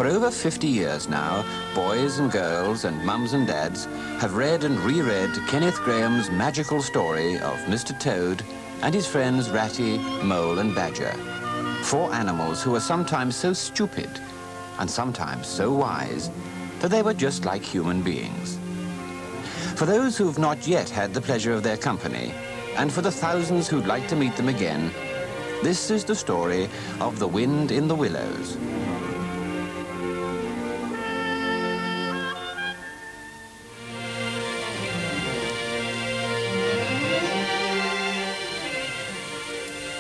over 50 years now, boys and girls and mums and dads have read and reread Kenneth Grahame's magical story of Mr. Toad and his friends Ratty, Mole and Badger. 4 animals who were sometimes so stupid and sometimes so wise that they were just like human beings. For those who've not yet had the pleasure of their company, and for the thousands who'd like to meet them again, this is the story of The Wind in the Willows.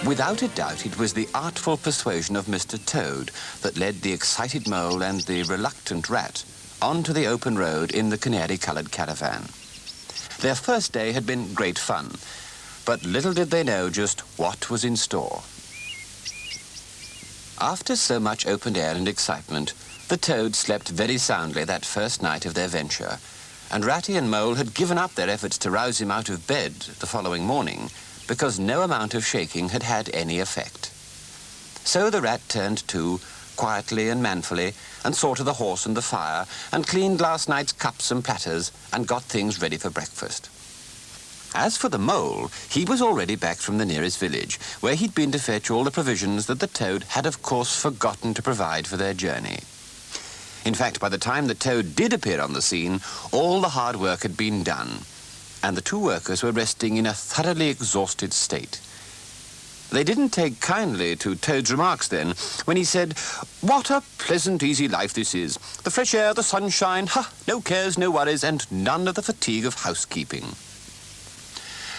Without a doubt, it was the artful persuasion of Mr. Toad that led the excited mole and the reluctant rat onto the open road in the canary-coloured caravan. Their first day had been great fun, but little did they know just what was in store. After so much open air and excitement, the Toad slept very soundly that first night of their venture, and Ratty and Mole had given up their efforts to rouse him out of bed the following morning, because no amount of shaking had had any effect. So the rat turned to, quietly and manfully, and saw to the horse and the fire, and cleaned last night's cups and platters, and got things ready for breakfast. As for the mole, he was already back from the nearest village, where he'd been to fetch all the provisions that the Toad had of course forgotten to provide for their journey. In fact, by the time the Toad did appear on the scene, all the hard work had been done, and the 2 workers were resting in a thoroughly exhausted state. They didn't take kindly to Toad's remarks then, when he said, "What a pleasant, easy life this is. The fresh air, the sunshine, no cares, no worries, and none of the fatigue of housekeeping."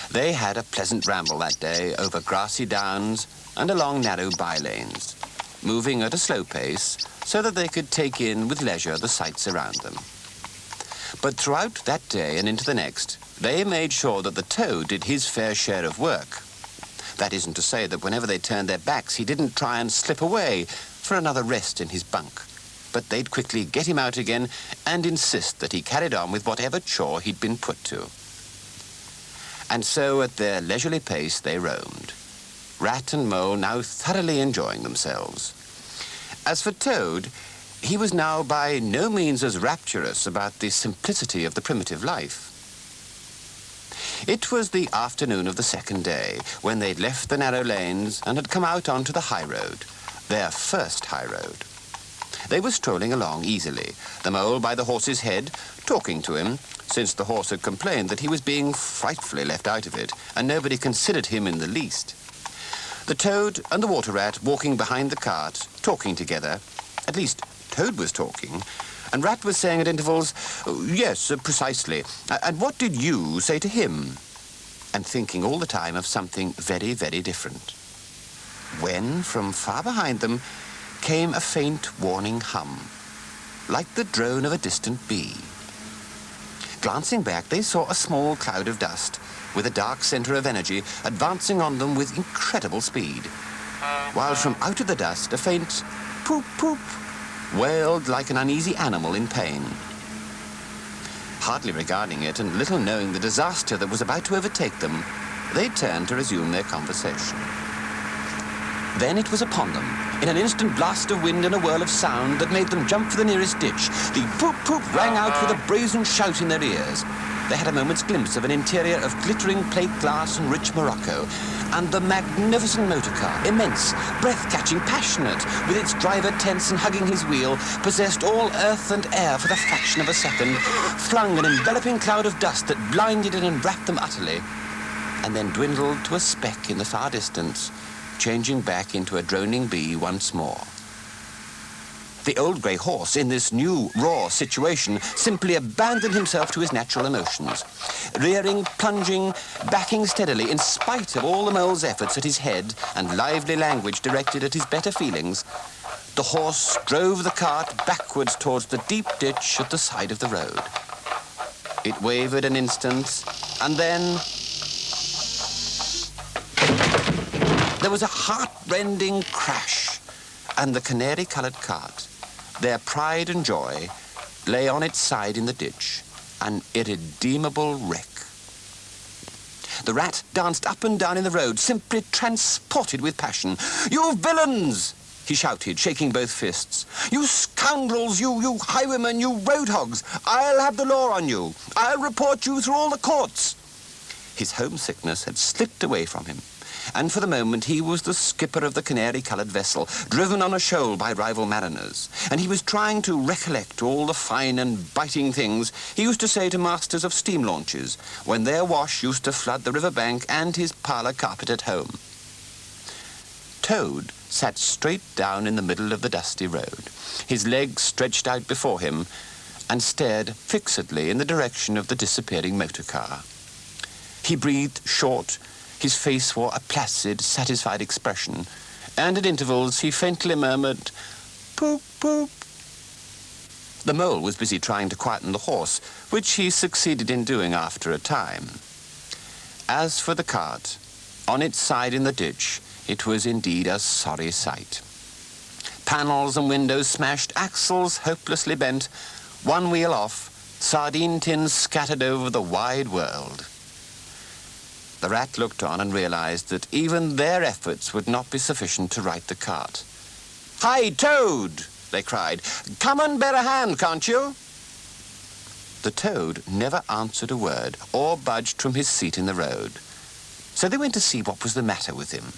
They had a pleasant ramble that day over grassy downs and along narrow by-lanes, moving at a slow pace so that they could take in with leisure the sights around them. But throughout that day and into the next, they made sure that the Toad did his fair share of work. That isn't to say that whenever they turned their backs, he didn't try and slip away for another rest in his bunk. But they'd quickly get him out again and insist that he carried on with whatever chore he'd been put to. And so at their leisurely pace they roamed, Rat and Mole now thoroughly enjoying themselves. As for Toad, he was now by no means as rapturous about the simplicity of the primitive life. It was the afternoon of the second day, when they'd left the narrow lanes and had come out onto the high road, their first high road. They were strolling along easily, the mole by the horse's head, talking to him, since the horse had complained that he was being frightfully left out of it, and nobody considered him in the least. The Toad and the water rat walking behind the cart, talking together. At least, Toad was talking, and Rat was saying at intervals, "Oh, yes, precisely. And what did you say to him?" And thinking all the time of something very, very different. When, from far behind them, came a faint warning hum, like the drone of a distant bee. Glancing back, they saw a small cloud of dust, with a dark centre of energy advancing on them with incredible speed, while from out of the dust a faint poop poop wailed like an uneasy animal in pain. Hardly regarding it and little knowing the disaster that was about to overtake them, they turned to resume their conversation. Then it was upon them, in an instant blast of wind and a whirl of sound that made them jump for the nearest ditch. The poop poop rang out with a brazen shout in their ears. They had a moment's glimpse of an interior of glittering plate glass and rich morocco, and the magnificent motor car, immense, breath-catching, passionate, with its driver tense and hugging his wheel, possessed all earth and air for the fraction of a second, flung an enveloping cloud of dust that blinded and enwrapped them utterly, and then dwindled to a speck in the far distance, changing back into a droning bee once more. The old grey horse, in this new, raw situation, simply abandoned himself to his natural emotions. Rearing, plunging, backing steadily, in spite of all the mole's efforts at his head and lively language directed at his better feelings, the horse drove the cart backwards towards the deep ditch at the side of the road. It wavered an instant, and then there was a heart-rending crash, and the canary-coloured cart, their pride and joy, lay on its side in the ditch, an irredeemable wreck. The rat danced up and down in the road, simply transported with passion. "You villains!" he shouted, shaking both fists. "You scoundrels, you highwaymen, you road hogs! I'll have the law on you. I'll report you through all the courts." His homesickness had slipped away from him, and for the moment he was the skipper of the canary-coloured vessel, driven on a shoal by rival mariners, and he was trying to recollect all the fine and biting things he used to say to masters of steam launches when their wash used to flood the river bank and his parlour carpet at home. Toad sat straight down in the middle of the dusty road, his legs stretched out before him, and stared fixedly in the direction of the disappearing motor car. He breathed short, his face wore a placid, satisfied expression, and at intervals he faintly murmured, "Poop, poop." The mole was busy trying to quieten the horse, which he succeeded in doing after a time. As for the cart, on its side in the ditch, it was indeed a sorry sight. Panels and windows smashed, axles hopelessly bent, one wheel off, sardine tins scattered over the wide world. The rat looked on and realized that even their efforts would not be sufficient to right the cart. "Hi, Toad!" they cried. "Come and bear a hand, can't you?" The Toad never answered a word or budged from his seat in the road. So they went to see what was the matter with him.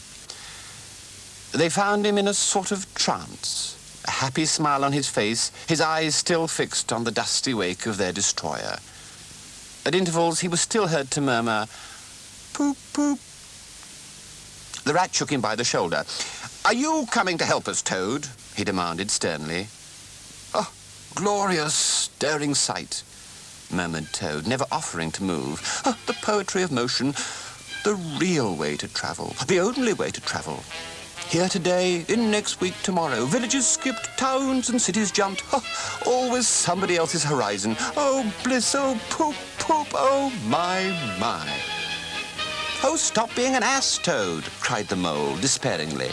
They found him in a sort of trance, a happy smile on his face, his eyes still fixed on the dusty wake of their destroyer. At intervals he was still heard to murmur, "Poop, poop." The rat shook him by the shoulder. "Are you coming to help us, Toad?" he demanded sternly. "Oh, glorious, stirring sight," murmured Toad, never offering to move. "Oh, the poetry of motion, the real way to travel, the only way to travel. Here today, in next week tomorrow, villages skipped, towns and cities jumped. Oh, always somebody else's horizon. Oh, bliss, oh, poop, poop, oh, my, my." "Oh, stop being an ass, Toad," cried the mole despairingly.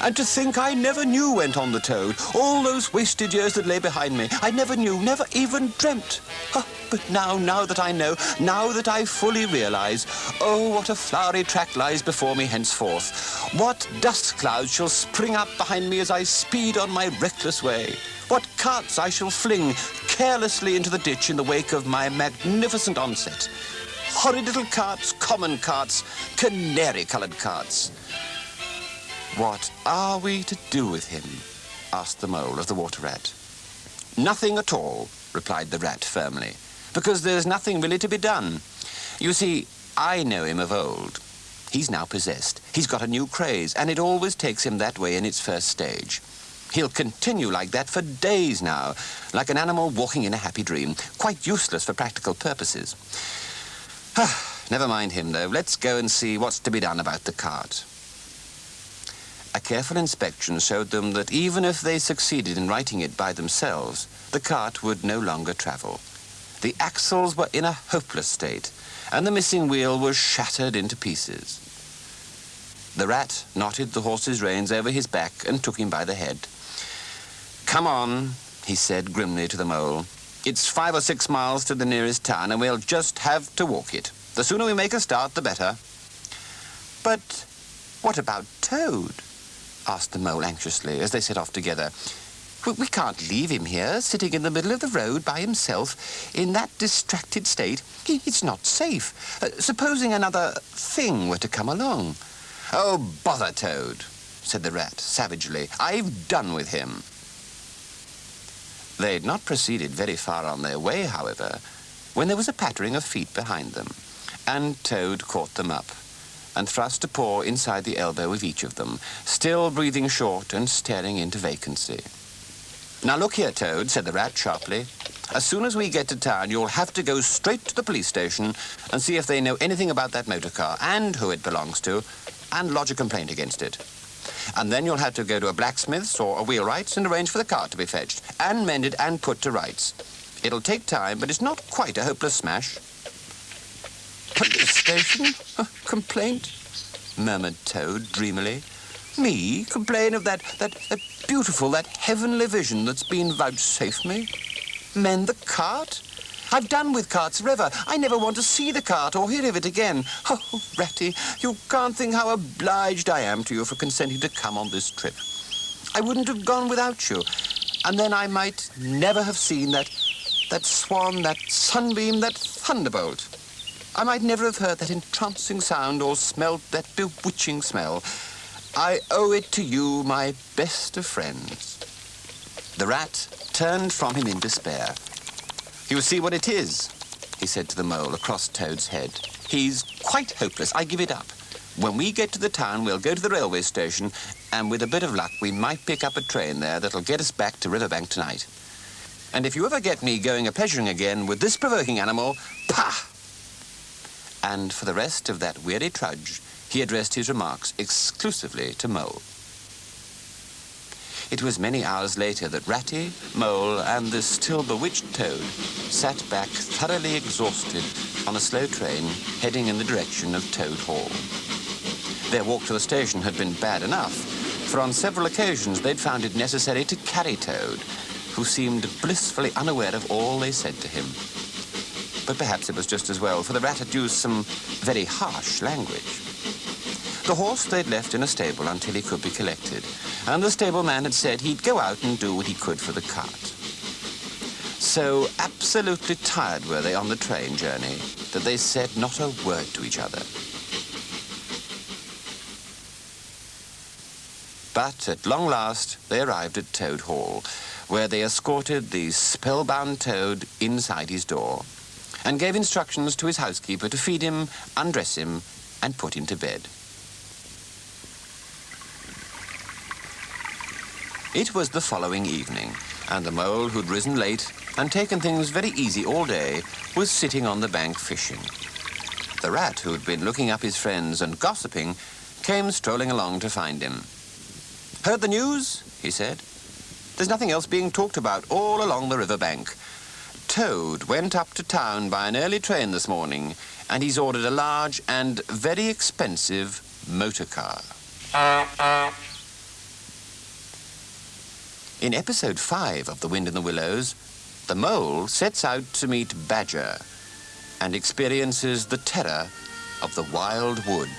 "And to think I never knew," went on the Toad, "all those wasted years that lay behind me. I never knew, never even dreamt. Oh, but now that I know, now that I fully realize, oh, what a flowery track lies before me henceforth. What dust clouds shall spring up behind me as I speed on my reckless way. What carts I shall fling carelessly into the ditch in the wake of my magnificent onset. Horrid little carts, common carts, canary-coloured carts." "What are we to do with him?" asked the mole of the water rat. "Nothing at all," replied the rat firmly, "because there's nothing really to be done. You see, I know him of old. He's now possessed. He's got a new craze, and it always takes him that way in its first stage. He'll continue like that for days now, like an animal walking in a happy dream, quite useless for practical purposes. Never mind him, though. Let's go and see what's to be done about the cart." A careful inspection showed them that even if they succeeded in righting it by themselves, the cart would no longer travel. The axles were in a hopeless state, and the missing wheel was shattered into pieces. The rat knotted the horse's reins over his back and took him by the head. "Come on," he said grimly to the mole. "It's 5 or 6 miles to the nearest town, and we'll just have to walk it. The sooner we make a start, the better." "But what about Toad?" asked the mole anxiously as they set off together. We can't leave him here, sitting in the middle of the road by himself, in that distracted state. It's not safe. Supposing another thing were to come along." "Oh, bother Toad," said the rat savagely. "I've done with him." They'd not proceeded very far on their way, however, when there was a pattering of feet behind them, and Toad caught them up and thrust a paw inside the elbow of each of them, still breathing short and staring into vacancy. "Now look here, Toad," said the rat sharply. "As soon as we get to town, you'll have to go straight to the police station and see if they know anything about that motor car and who it belongs to, and lodge a complaint against it. And then you'll have to go to a blacksmith's or a wheelwright's and arrange for the cart to be fetched and mended and put to rights. It'll take time, but it's not quite a hopeless smash." "Police station? Complaint?" murmured Toad dreamily. "Me complain of that beautiful, that heavenly vision that's been vouchsafed me? Mend the cart? I've done with carts forever. I never want to see the cart or hear of it again. Oh, Ratty, you can't think how obliged I am to you for consenting to come on this trip. I wouldn't have gone without you. And then I might never have seen that swan, that sunbeam, that thunderbolt. I might never have heard that entrancing sound or smelt that bewitching smell. I owe it to you, my best of friends. The rat turned from him in despair. "You see what it is," he said to the mole across Toad's head. "He's quite hopeless. I give it up. When we get to the town, we'll go to the railway station, and with a bit of luck, we might pick up a train there that'll get us back to Riverbank tonight. And if you ever get me going a-pleasuring again with this provoking animal, pah!" And for the rest of that weary trudge, he addressed his remarks exclusively to Mole. It was many hours later that Ratty, Mole, and the still bewitched Toad sat back thoroughly exhausted on a slow train heading in the direction of Toad Hall. Their walk to the station had been bad enough, for on several occasions they'd found it necessary to carry Toad, who seemed blissfully unaware of all they said to him. But perhaps it was just as well, for the rat had used some very harsh language. The horse they'd left in a stable until he could be collected, and the stableman had said he'd go out and do what he could for the cart. So absolutely tired were they on the train journey that they said not a word to each other. But at long last they arrived at Toad Hall, where they escorted the spellbound Toad inside his door and gave instructions to his housekeeper to feed him, undress him, and put him to bed. It was the following evening, and the mole, who'd risen late and taken things very easy all day, was sitting on the bank fishing. The rat, who'd been looking up his friends and gossiping, came strolling along to find him. "Heard the news?" he said. "There's nothing else being talked about all along the river bank. Toad went up to town by an early train this morning, and he's ordered a large and very expensive motor car." In episode 5 of The Wind in the Willows, the mole sets out to meet Badger and experiences the terror of the wild wood.